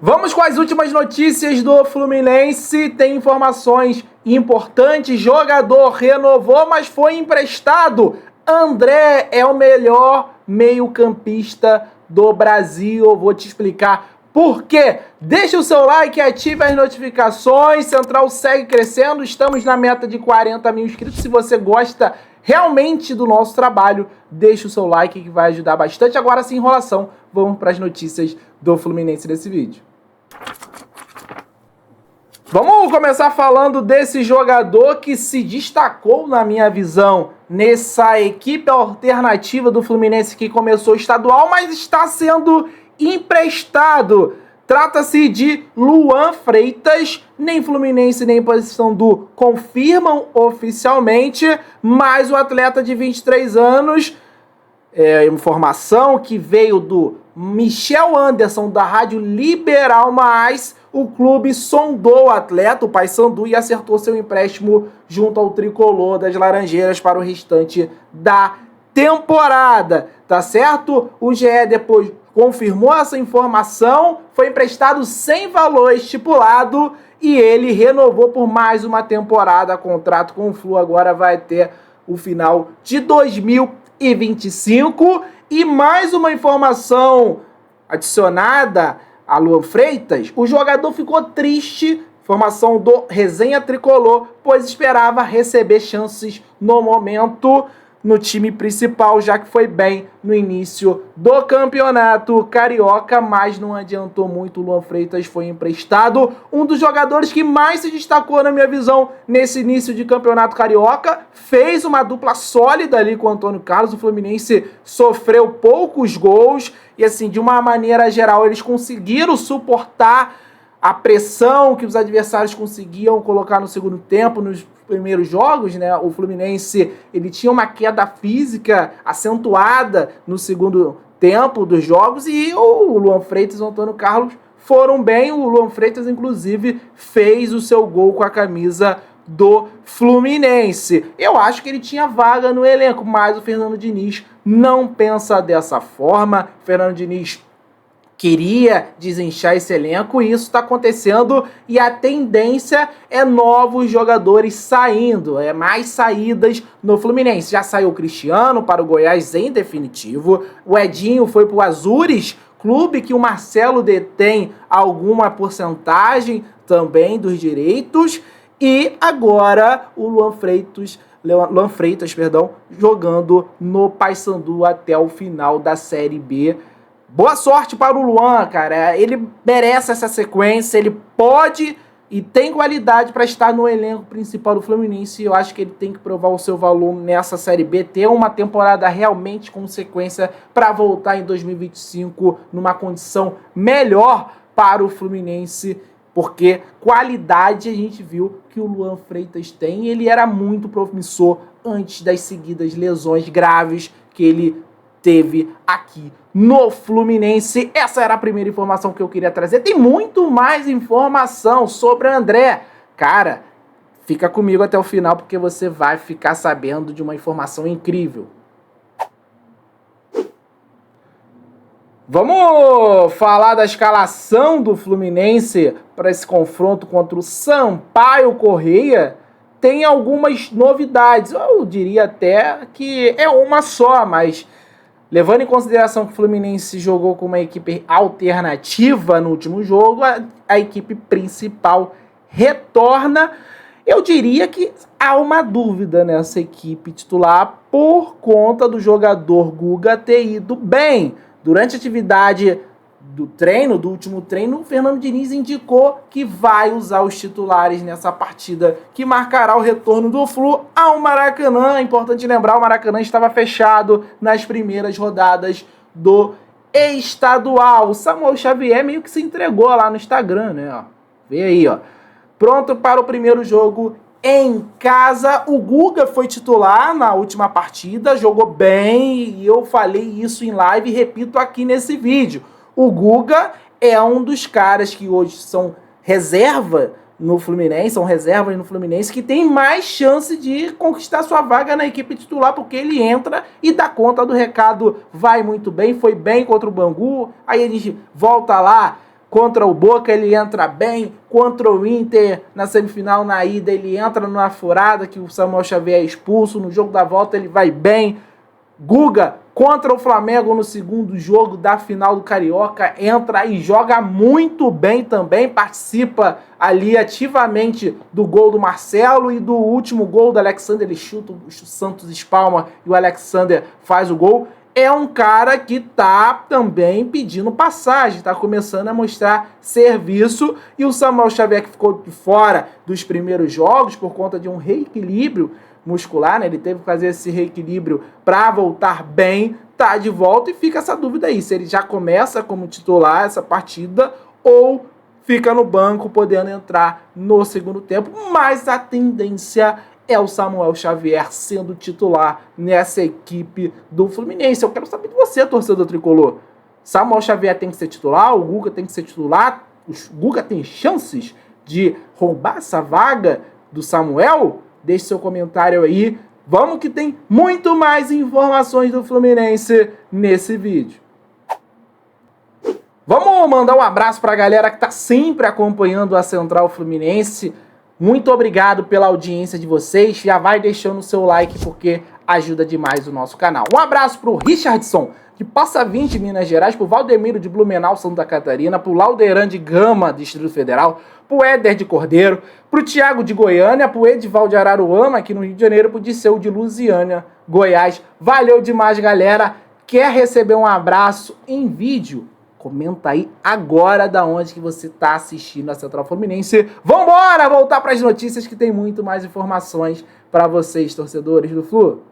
Vamos com as últimas notícias do Fluminense. Tem informações importantes. Jogador renovou, mas foi emprestado. André é o melhor meio-campista do Brasil. Eu vou te explicar por quê. Deixa o seu like, ative as notificações. Central segue crescendo. Estamos na meta de 40 mil inscritos. Se você gosta realmente do nosso trabalho, deixa o seu like que vai ajudar bastante. Agora, sem enrolação, vamos para as notícias do Fluminense desse vídeo. Vamos começar falando desse jogador que se destacou, na minha visão, nessa equipe alternativa do Fluminense que começou estadual, mas está sendo emprestado. Trata-se de Luan Freitas. Nem Fluminense nem Paysandu confirmam oficialmente, mas o atleta de 23 anos, informação que veio do Michel Anderson, da Rádio Liberal Mais, o clube sondou o atleta, o Paysandu, e acertou seu empréstimo junto ao tricolor das Laranjeiras para o restante da temporada, tá certo? O GE depois confirmou essa informação, foi emprestado sem valor estipulado e ele renovou por mais uma temporada. Contrato com o Flu agora vai até o final de 2025. E mais uma informação adicionada a Luan Freitas: o jogador ficou triste, informação do Resenha Tricolor, pois esperava receber chances no momento no time principal, já que foi bem no início do campeonato carioca, mas não adiantou muito. O Luan Freitas foi emprestado, um dos jogadores que mais se destacou, na minha visão, nesse início de campeonato carioca. Fez uma dupla sólida ali com o Antônio Carlos. O Fluminense sofreu poucos gols e, assim, de uma maneira geral, eles conseguiram suportar a pressão que os adversários conseguiam colocar no segundo tempo, nos primeiros jogos, né? O Fluminense, ele tinha uma queda física acentuada no segundo tempo dos jogos, e o Luan Freitas e o Antônio Carlos foram bem. O Luan Freitas, inclusive, fez o seu gol com a camisa do Fluminense. Eu acho que ele tinha vaga no elenco, mas o Fernando Diniz não pensa dessa forma. O Fernando Diniz queria desinchar esse elenco, e isso está acontecendo, e a tendência é novos jogadores saindo, mais saídas no Fluminense. Já saiu o Cristiano para o Goiás em definitivo, o Edinho foi para o Azures, clube que o Marcelo detém alguma porcentagem também dos direitos, e agora o Luan Freitas, jogando no Paysandu até o final da Série B. Boa sorte para o Luan, cara. Ele merece essa sequência, ele pode e tem qualidade para estar no elenco principal do Fluminense. Eu acho que ele tem que provar o seu valor nessa Série B, ter uma temporada realmente com sequência para voltar em 2025 numa condição melhor para o Fluminense, porque qualidade a gente viu que o Luan Freitas tem, e ele era muito promissor antes das seguidas lesões graves que ele teve aqui no Fluminense. Essa era a primeira informação que eu queria trazer. Tem muito mais informação sobre André. Cara, fica comigo até o final, porque você vai ficar sabendo de uma informação incrível. Vamos falar da escalação do Fluminense para esse confronto contra o Sampaio Corrêa. Tem algumas novidades. Eu diria até que é uma só, mas levando em consideração que o Fluminense jogou com uma equipe alternativa no último jogo, a equipe principal retorna. Eu diria que há uma dúvida nessa equipe titular por conta do jogador Guga ter ido bem. Durante a atividade do último treino, o Fernando Diniz indicou que vai usar os titulares nessa partida que marcará o retorno do Flu ao Maracanã. É importante lembrar, o Maracanã estava fechado nas primeiras rodadas do estadual. O Samuel Xavier meio que se entregou lá no Instagram, né? Ó, vê aí, ó. Pronto para o primeiro jogo em casa. O Guga foi titular na última partida, jogou bem, e eu falei isso em live e repito aqui nesse vídeo. O Guga é um dos caras que hoje são reservas no Fluminense, que tem mais chance de conquistar sua vaga na equipe titular, porque ele entra e dá conta do recado, vai muito bem, foi bem contra o Bangu, aí a gente volta lá contra o Boca ele entra bem, contra o Inter na semifinal, na ida ele entra numa furada que o Samuel Xavier é expulso, no jogo da volta ele vai bem. Guga contra o Flamengo no segundo jogo da final do Carioca, entra e joga muito bem também, participa ali ativamente do gol do Marcelo e do último gol do Alexander, ele chuta, o Santos espalma e o Alexander faz o gol. É um cara que tá também pedindo passagem, tá começando a mostrar serviço, e o Samuel Xavier, que ficou de fora dos primeiros jogos por conta de um reequilíbrio muscular, né? Ele teve que fazer esse reequilíbrio para voltar bem, tá de volta, e fica essa dúvida aí, se ele já começa como titular essa partida ou fica no banco podendo entrar no segundo tempo, mas a tendência é o Samuel Xavier sendo titular nessa equipe do Fluminense. Eu quero saber de você, torcedor tricolor. Samuel Xavier tem que ser titular, o Guga tem que ser titular, o Guga tem chances de roubar essa vaga do Samuel? Deixe seu comentário aí. Vamos que tem muito mais informações do Fluminense nesse vídeo. Vamos mandar um abraço para a galera que está sempre acompanhando a Central Fluminense. Muito obrigado pela audiência de vocês. Já vai deixando o seu like porque ajuda demais o nosso canal. Um abraço para o Richardson, de Passa 20, Minas Gerais, para o Valdemiro, de Blumenau, Santa Catarina, para o Lauderan de Gama, Distrito Federal, para o Éder de Cordeiro, para o Thiago de Goiânia, para o Edival de Araruama, aqui no Rio de Janeiro, para o Disseu de Lusiânia, Goiás. Valeu demais, galera. Quer receber um abraço em vídeo? Comenta aí agora da onde que você está assistindo a Central Fluminense. Vambora voltar para as notícias que tem muito mais informações para vocês, torcedores do Flu.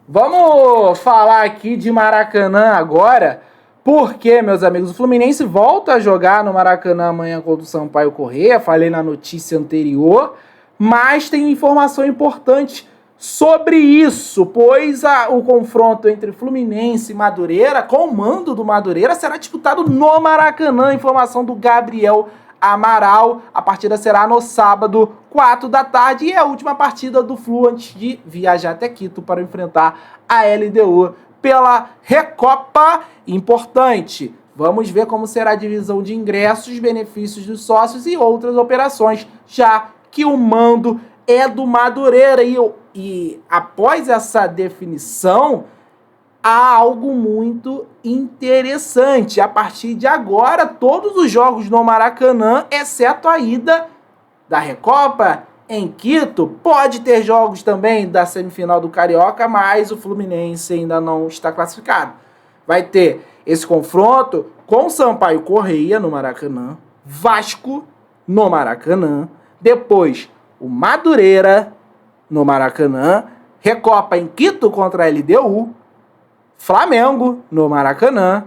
Vamos falar aqui de Maracanã agora, porque, meus amigos, o Fluminense volta a jogar no Maracanã amanhã contra o Sampaio Corrêa. Falei na notícia anterior, mas tem informação importante sobre isso, pois o confronto entre Fluminense e Madureira, com o mando do Madureira, será disputado no Maracanã. Informação do Gabriel Amaral. A partida será no sábado, 4 da tarde, e é a última partida do Flu antes de viajar até Quito para enfrentar a LDU pela Recopa. Importante. Vamos ver como será a divisão de ingressos, benefícios dos sócios e outras operações, já que o mando é do Madureira. E após essa definição, há algo muito interessante. A partir de agora, todos os jogos no Maracanã, exceto a ida da Recopa em Quito, pode ter jogos também da semifinal do Carioca, mas o Fluminense ainda não está classificado. Vai ter esse confronto com o Sampaio Corrêa no Maracanã, Vasco no Maracanã, depois o Madureira no Maracanã, Recopa em Quito contra a LDU, Flamengo no Maracanã,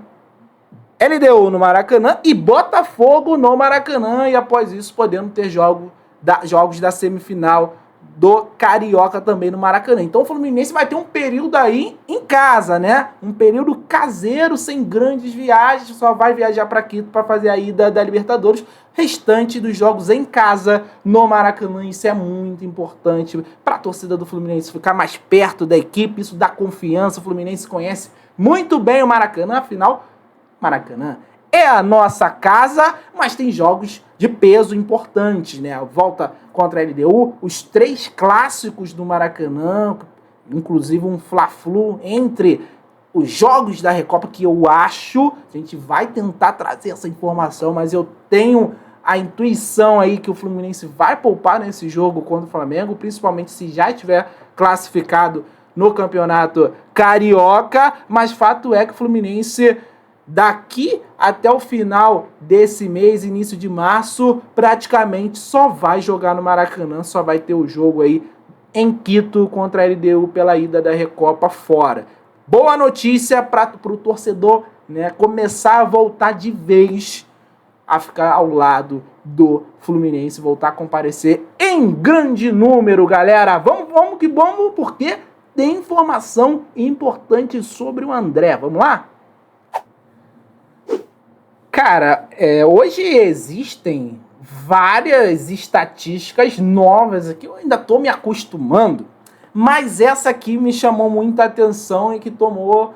LDU no Maracanã e Botafogo no Maracanã, e após isso podendo ter jogos da semifinal do Carioca também no Maracanã. Então o Fluminense vai ter um período aí em casa, né? Um período caseiro, sem grandes viagens, só vai viajar para Quito para fazer a ida da Libertadores. Restante dos jogos em casa no Maracanã. Isso é muito importante para a torcida do Fluminense ficar mais perto da equipe, isso dá confiança. O Fluminense conhece muito bem o Maracanã, afinal, Maracanã é a nossa casa, mas tem jogos de peso importantes, né? A volta contra a LDU, os 3 clássicos do Maracanã, inclusive um Fla-Flu entre os jogos da Recopa, que eu acho, a gente vai tentar trazer essa informação, mas eu tenho a intuição aí que o Fluminense vai poupar nesse jogo contra o Flamengo, principalmente se já estiver classificado no Campeonato Carioca, mas fato é que o Fluminense, daqui até o final desse mês, início de março, praticamente só vai jogar no Maracanã, só vai ter o jogo aí em Quito contra a LDU pela ida da Recopa fora. Boa notícia para o torcedor, né, começar a voltar de vez a ficar ao lado do Fluminense, voltar a comparecer em grande número, galera. Vamos que vamos, porque tem informação importante sobre o André. Vamos lá? Cara, hoje existem várias estatísticas novas aqui, eu ainda estou me acostumando, mas essa aqui me chamou muita atenção e que tomou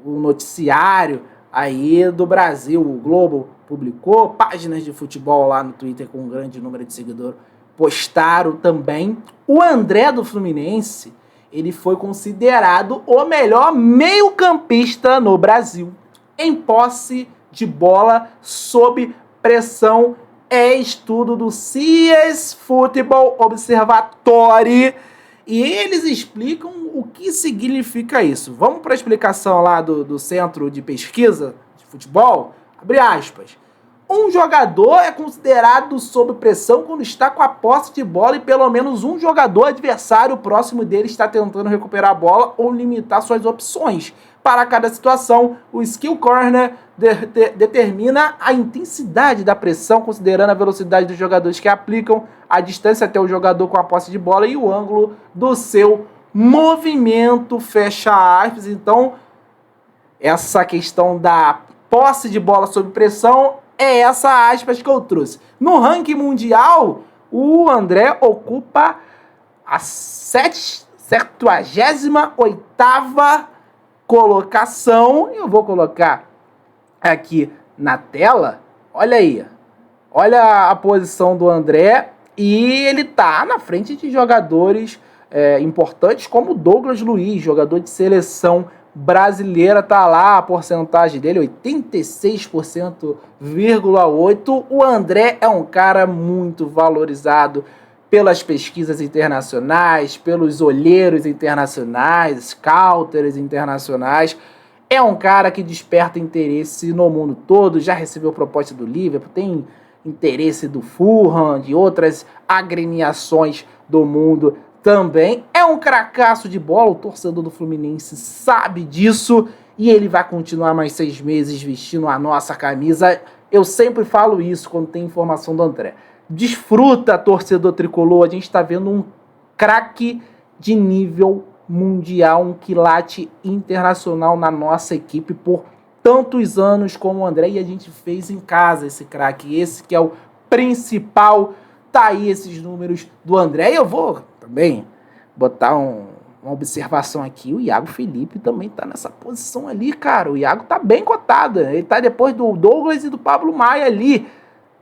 o noticiário aí do Brasil. O Globo publicou, páginas de futebol lá no Twitter com um grande número de seguidores postaram também. O André do Fluminense, ele foi considerado o melhor meio-campista no Brasil em posse de bola sob pressão. É estudo do CS Football Observatory e eles explicam o que significa isso. Vamos para a explicação lá do Centro de Pesquisa de Futebol? Abre aspas. Um jogador é considerado sob pressão quando está com a posse de bola e pelo menos um jogador adversário próximo dele está tentando recuperar a bola ou limitar suas opções. Para cada situação, o Skill Corner determina a intensidade da pressão, considerando a velocidade dos jogadores que aplicam, a distância até o jogador com a posse de bola e o ângulo do seu movimento, fecha aspas. Então, essa questão da posse de bola sob pressão é essa aspas que eu trouxe. No ranking mundial, o André ocupa a 78ª colocação. Eu vou colocar aqui na tela. Olha aí. Olha a posição do André. E ele tá na frente de jogadores importantes como Douglas Luiz, jogador de seleção brasileira, tá lá a porcentagem dele, 86,8%. O André é um cara muito valorizado pelas pesquisas internacionais, pelos olheiros internacionais, scouters internacionais. É um cara que desperta interesse no mundo todo, já recebeu proposta do Liverpool, tem interesse do Fulham, de outras agremiações do mundo também. É um cracaço de bola, o torcedor do Fluminense sabe disso e ele vai continuar mais 6 meses vestindo a nossa camisa. Eu sempre falo isso quando tem informação do André. Desfruta, torcedor tricolor, a gente está vendo um craque de nível mundial, um quilate internacional na nossa equipe por tantos anos como o André, e a gente fez em casa esse craque, esse que é o principal. Tá aí esses números do André, e eu vou também botar uma observação aqui. O Iago Felipe também tá nessa posição ali, cara. O Iago tá bem cotado, ele tá depois do Douglas e do Pablo Maia ali.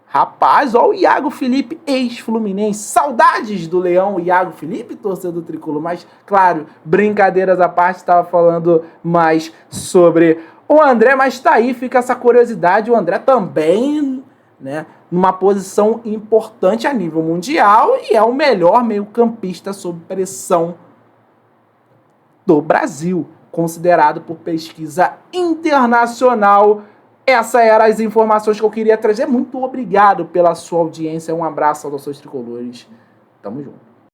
Rapaz, ó o Iago Felipe, ex-Fluminense. Saudades do Leão, Iago Felipe, torcedor tricolor. Mas, claro, brincadeiras à parte, estava falando mais sobre o André. Mas tá aí, fica essa curiosidade. O André também, né, numa posição importante a nível mundial e é o melhor meio-campista sob pressão do Brasil, considerado por pesquisa internacional. Essas eram as informações que eu queria trazer. Muito obrigado pela sua audiência. Um abraço aos seus tricolores. Tamo junto.